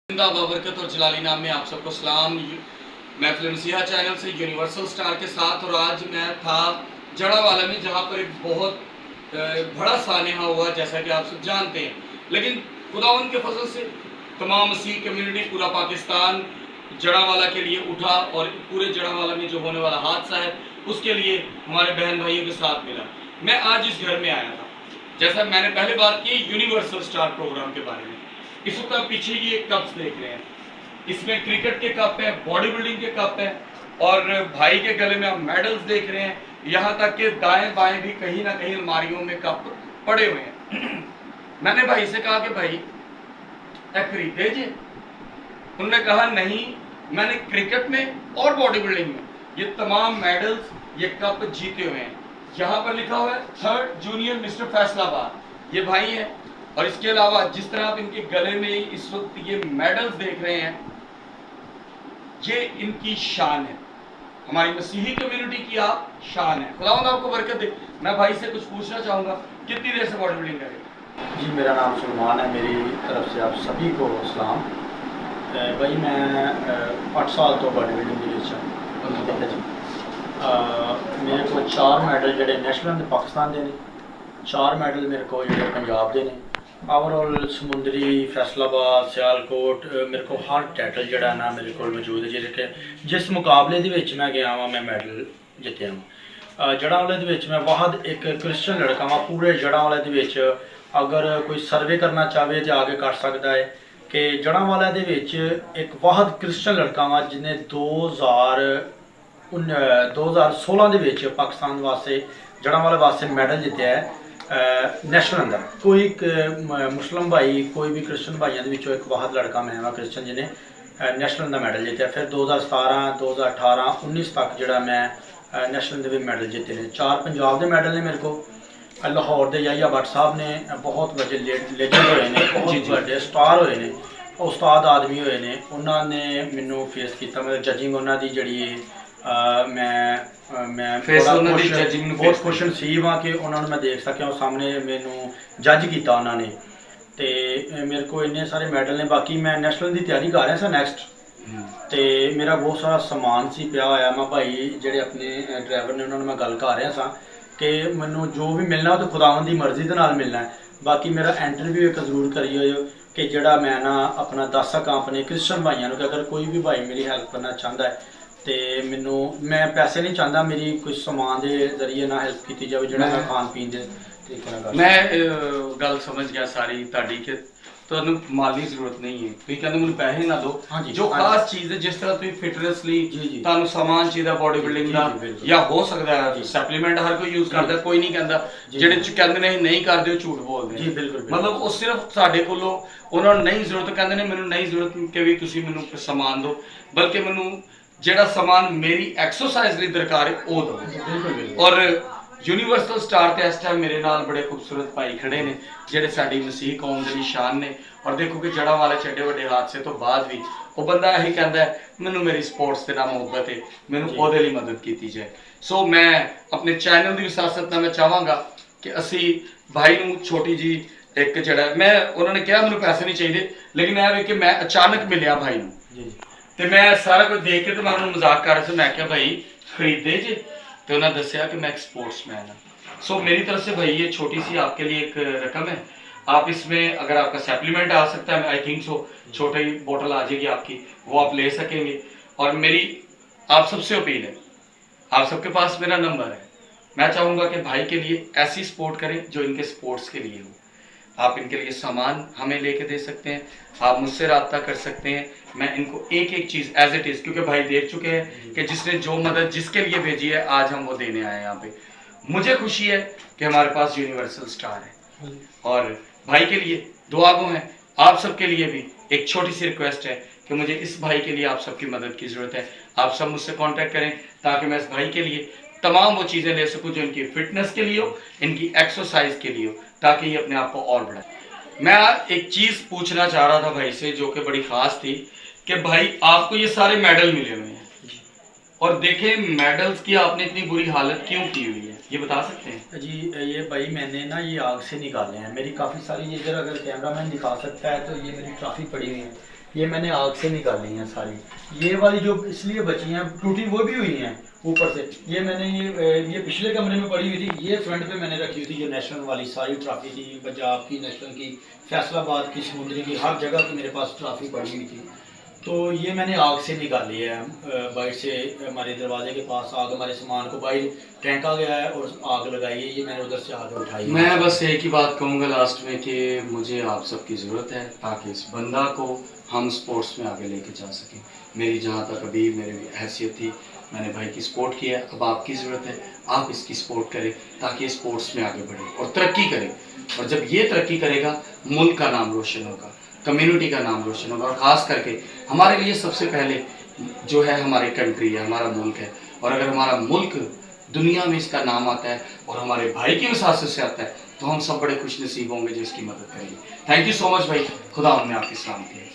बाबरकत और जलाली नाम में आप सबको सलाम। मैं फिल्मसिया चैनल से यूनिवर्सल स्टार के साथ, और आज मैं था जड़ावाला में, जहाँ पर एक बहुत बड़ा सानहा हुआ जैसा कि आप सब जानते हैं। लेकिन खुदावंद के फजल से तमाम मसीह कम्युनिटी, पूरा पाकिस्तान जड़ावाला के लिए उठा, और पूरे जड़ावाला में जो होने वाला हादसा है उसके लिए हमारे बहन भाइयों के साथ मिला। मैं आज इस घर में आया था, जैसा मैंने पहले बात की यूनिवर्सल स्टार प्रोग्राम के बारे में। इस वक्त आप पीछे ये कप्स देख रहे हैं, इसमें क्रिकेट के कप है, बॉडी बिल्डिंग के कप है, और भाई के गले में आप मेडल्स देख रहे हैं। यहाँ तक कि दाएं बाएं भी कहीं ना कहीं अलमारियों में कप पड़े हुए हैं। मैंने भाई से कहा कि भाई खरीदे जी? उन्होंने कहा नहीं, मैंने क्रिकेट में और बॉडी बिल्डिंग में ये तमाम मेडल्स, ये कप जीते हुए हैं। यहाँ पर लिखा हुआ है 3rd जूनियर मिस्टर फैसलाबाद, ये भाई है। और इसके अलावा जिस तरह आप इनके गले में इस वक्त ये मेडल्स देख रहे हैं, ये इनकी शान है, हमारी मसीही कम्युनिटी की आप शान है। खुदावंद आपको बरकत दे। मैं भाई से कुछ पूछना चाहूंगा, कितनी देर से बॉडी बिल्डिंग करें? जी, मेरा नाम सलमान है, मेरी तरफ से आप सभी को सलाम। भाई मैं 8 साल तो बॉडी बिल्डिंग के लिए जी। मेरे को 4 मैडल जोड़े नैशनल पाकिस्तान के, 4 मैडल मेरे को जो पंजाब के ने। ओवरऑल समुंदरी, फैसलाबाद, सियालकोट, मेरे को हर टाइटल जोड़ा ना मेरे को मौजूद है, जिहदे जिस मुकाबले मैं गया वहाँ मैं मैडल जितया वहाँ। जड़ावाले मैं वाहद एक क्रिश्चन लड़का वहाँ पूरे जड़ावाले। अगर कोई सर्वे करना चाहे तो आगे कर सकता है कि जड़ावाला एक वाहद क्रिश्चन लड़का वहाँ जिन्हें 2016 पाकिस्तान वास्ते जड़ावाला वास्ते मैडल जितया है नैशनल अंदर। कोई मुस्लिम भाई, कोई भी क्रिश्चन भाइयों के एक वाहद लड़का मैं वहाँ क्रिश्चन जिन्हें नैशनल का मैडल जितया। फिर 2017, 2018, 19 तक जोड़ा मैं नैशनल के भी मैडल जिते हैं। 4 पंजाब के मैडल ने मेरे को। लाहौर के याहिया भट्ट साहब ने बहुत बड़े लेजेंड होए ने, बहुत बड़े स्टार होए ने, उस्ताद आदमी होए ने। उन्होंने मैनू फेस किया, मतलब जजिंग उन्होंने जी मैं बहुत खुश नसीब हाँ कि उन्होंने मैं देख सकिया, सामने मैनू जज किया उन्होंने। तो मेरे को इन्ने सारे मैडल ने। बाकी मैं नैशनल की तैयारी कर रहा था नैक्सट, तो मेरा बहुत सारा समान सी पिया होया। मैं भाई जेडे अपने ड्राइवर ने उन्होंने मैं गल कर रहा था कि मैनू जो भी मिलना तो खुदावंद की मर्जी के नाल मिलना है। बाकी मेरा इंटरव्यू एक जरूर करिए कि जड़ा मैं ना अपना दस सका अपने क्रिश्चन भाइयों को कि अगर कोई भी भाई मेरी हेल्प करना चाहता है तो मैनू, मैं पैसे नहीं चाहता, मेरी कुछ समान के जरिए ना हेल्प की जाए, जो मैं खान पीन के तरीके। मैं गल समझ गया सारी ताड़ी के, तो माली जरूरत नहीं है, तुम कहते मैं पैसे ना दो। हाँ जी, जो खास चीज़ है, जिस तरह तुम फिटनेस ਲਈ ਤੁਹਾਨੂੰ ਸਮਾਨ ਚਾਹੀਦਾ ਬੋਡੀ ਬਿਲਡਿੰਗ ਦਾ, ਜਾਂ ਹੋ ਸਕਦਾ ਹੈ ਸਪਲੀਮੈਂਟ ਹਰ ਕੋਈ ਯੂਜ਼ ਕਰਦਾ, ਕੋਈ ਨਹੀਂ ਕਹਿੰਦਾ। ਜਿਹੜੇ ਕਹਿੰਦੇ ਨੇ ਨਹੀਂ ਕਰਦੇ ਉਹ ਝੂਠ ਬੋਲਦੇ ਜੀ, ਬਿਲਕੁਲ। ਮਤਲਬ ਉਹ ਸਿਰਫ ਸਾਡੇ ਕੋਲੋਂ ਉਹਨਾਂ ਨੂੰ ਨਹੀਂ ਜ਼ਰੂਰਤ, ਕਹਿੰਦੇ ਨੇ ਮੈਨੂੰ ਨਹੀਂ ਜ਼ਰੂਰਤ ਕਿ ਵੀ ਤੁਸੀਂ ਮੈਨੂੰ ਸਮਾਨ ਦਿਓ, ਬਲਕਿ ਮੈਨੂੰ ਜਿਹੜਾ ਸਮਾਨ ਮੇਰੀ ਐਕਸਰਸਾਈਜ਼ ਲਈ ਦਰਕਾਰ ਹੈ ਉਹ ਦਿਓ। ਔਰ यूनिवर्सल स्टार ते इस टाइम मेरे नाल बड़े खूबसूरत भाई खड़े ने, जेडे साडी मसीह कौम दी शान ने। और देखो कि जड़ावाले च एडे वड्डे हादसे तो बाद भी वो बंदा यही कहता है मैनू मेरी स्पोर्ट्स के नाल मुहब्बत है, मैनू ओहदे लई मदद की जाए। सो मैं अपने चैनल की विरासत नाल मैं चाहांगा कि असी भाई नू छोटी जी एक जड़ा, मैं उन्होंने कहा मैनू पैसे नहीं चाहिए, लेकिन यह कि मैं अचानक मिलिया भाई नू ते मैं सारा कुछ देख के तो मैं उन्होंने मजाक कर रहा था। मैं क्या भाई खरीदे जे? तो उन्होंने दसिया कि मैं एक स्पोर्ट्समैन हाँ। सो मेरी तरफ से भाई ये छोटी सी आपके लिए एक रकम है। आप इसमें अगर आपका सप्लीमेंट आ सकता है, आई थिंक सो, छोटी बोतल आ जाएगी आपकी, वो आप ले सकेंगे। और मेरी आप सबसे अपील है, आप सबके पास मेरा नंबर है, मैं चाहूँगा कि भाई के लिए ऐसी सपोर्ट करें जो इनके स्पोर्ट्स के लिए हो। आप इनके लिए सामान हमें लेके दे सकते हैं, आप मुझसे रब्ता कर सकते हैं। मैं इनको एक एक चीज़ एज इट इज़, क्योंकि भाई देख चुके हैं कि जिसने जो मदद जिसके लिए भेजी है आज हम वो देने आए हैं यहाँ पे। मुझे खुशी है कि हमारे पास यूनिवर्सल स्टार है, और भाई के लिए दुआ गो है। आप सबके लिए भी एक छोटी सी रिक्वेस्ट है कि मुझे इस भाई के लिए आप सबकी मदद की ज़रूरत है। आप सब मुझसे कॉन्टैक्ट करें ताकि मैं इस भाई के लिए तमाम वो चीज़ें ले सकूँ जो इनकी फिटनेस के लिए हो, इनकी एक्सरसाइज के लिए हो, ताकि ये अपने आप को और बढ़ाए। मैं एक चीज़ पूछना चाह रहा था भाई से जो कि बड़ी ख़ास थी कि भाई आपको ये सारे मेडल मिले हुए हैं, और देखें मेडल्स की आपने इतनी बुरी हालत क्यों की हुई है, ये बता सकते हैं? जी, ये भाई मैंने ना ये आग से निकाले हैं। मेरी काफ़ी सारी, ये इधर अगर कैमरामैन दिखा सकता है तो ये मेरी ट्रॉफी पड़ी हुई है, ये मैंने आग से निकाली हैं सारी। ये वाली जो इसलिए बची हैं, टूटी वो भी हुई हैं ऊपर से। ये मैंने ये पिछले कमरे में पड़ी हुई थी, ये फ्रंट पे मैंने रखी हुई थी। जो नेशनल वाली सारी ट्रॉफी थी, पंजाब की, नेशनल की, फैसलाबाद की, समुद्री की, हर जगह की मेरे पास ट्रॉफी पड़ी हुई थी। तो ये मैंने आग से निकाली है। बाइट से हमारे दरवाजे के पास आग, हमारे सामान को बाइट फेंका गया है और आग लगाई है। ये मैंने उधर से आग उठाई। मैं बस एक ही बात कहूँगा लास्ट में कि मुझे आप सबकी ज़रूरत है ताकि इस बंदा को हम स्पोर्ट्स में आगे लेके जा सकें। मेरी जहाँ तक अभी मेरी हैसियत थी, मैंने भाई की सपोर्ट किया। अब आपकी ज़रूरत है, आप इसकी सपोर्ट करें ताकि स्पोर्ट्स में आगे बढ़े और तरक्की करें। और जब ये तरक्की करेगा, मुल्क का नाम रोशन होगा, कम्युनिटी का नाम रोशन होगा। और ख़ास करके हमारे लिए सबसे पहले जो है हमारी कंट्री है, हमारा मुल्क है। और अगर हमारा मुल्क दुनिया में इसका नाम आता है और हमारे भाई की वसासत से आता है, तो हम सब बड़े खुश नसीब होंगे जो इसकी मदद करेंगे। थैंक यू सो मच भाई, खुदा हमने आपकी सलामती है।